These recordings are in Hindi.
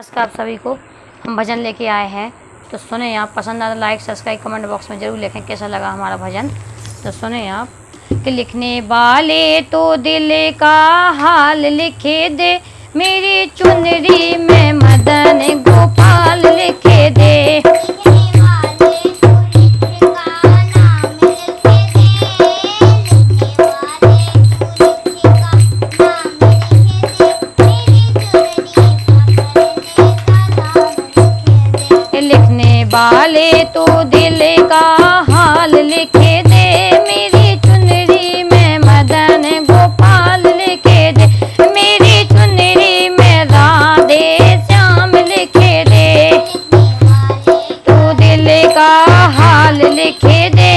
नमस्कार आप सभी को। हम भजन लेके आए हैं, तो सुने आप। पसंद आए तो लाइक सब्सक्राइब कमेंट बॉक्स में ज़रूर लिखें कैसा लगा हमारा भजन। तो सुने आप कि लिखने वाले तो दिल का हाल लिखे दे, मेरी चुनरी में मदन गोपाल लिखे दे। लिखने वाले तो दिल का हाल लिखे दे, मेरी चुनरी में मदन गोपाल लिखे दे, मेरी चुनरी में राधे श्याम लिखे दे। तो दिल का हाल लिखे दे,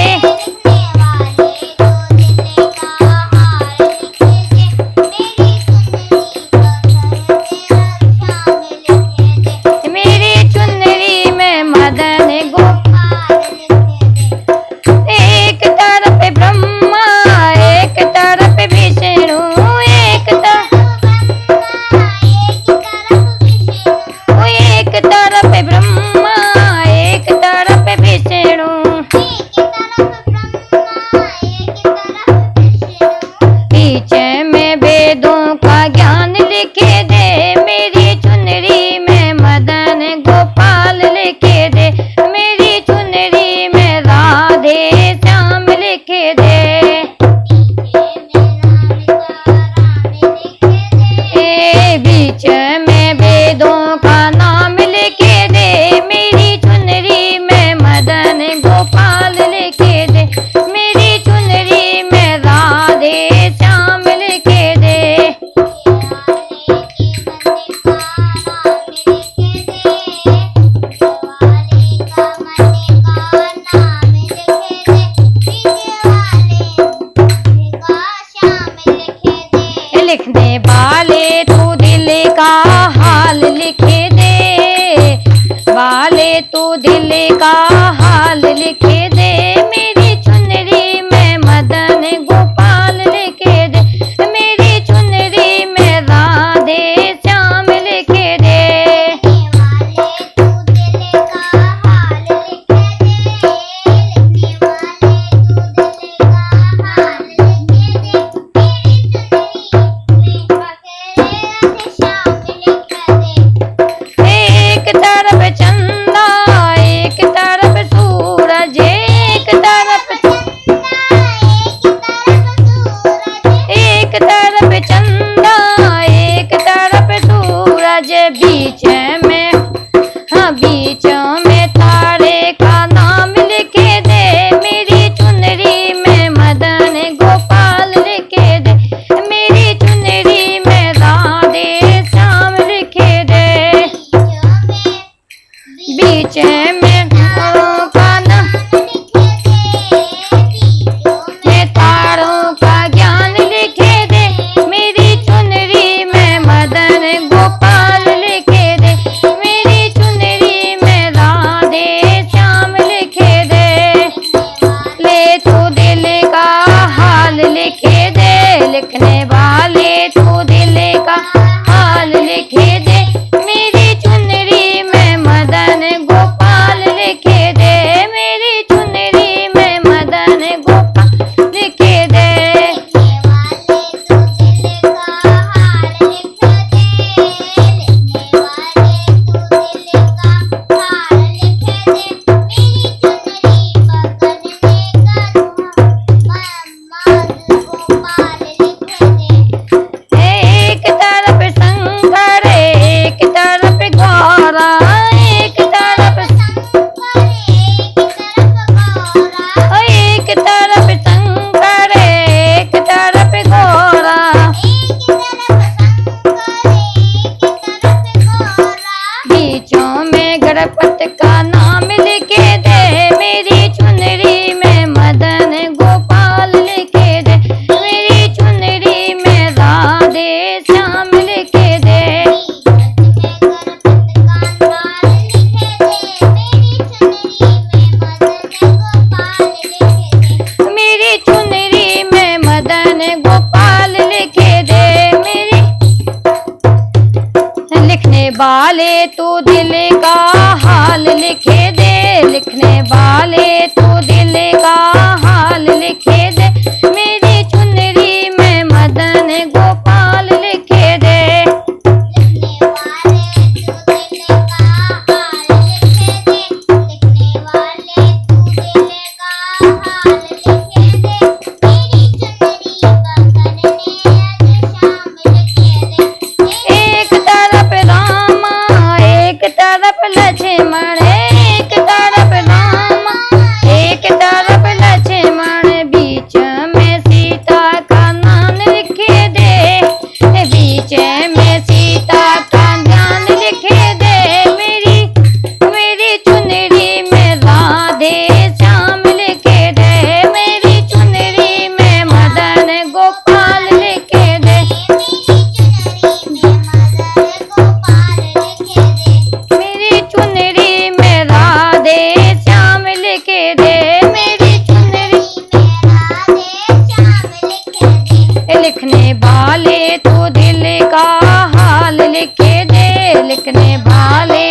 तू दिल का हाल लिखे दे, लिखने वाले तू दिल का हाल लिखे दे, मेरी चुनरी में मदन गोपाल लिखे दे। एक तरफ रामा एक तरफ लक्ष्मण, एक तरफ रामा एक तरफ लक्ष्मण, बीच में सीता का नाम लिखे दे, बीच में सीता का नाम लिखे दे, मेरी चुनरी में राधे श्याम लिखे दे, मेरी चुनरी में मदन गोपाल लिखे दे, मेरी चुनरी में राधे श्याम लिखे दे, मेरी चुनरी लिखने वाले तू दिल का हाल लिखे दे, लिखने वाले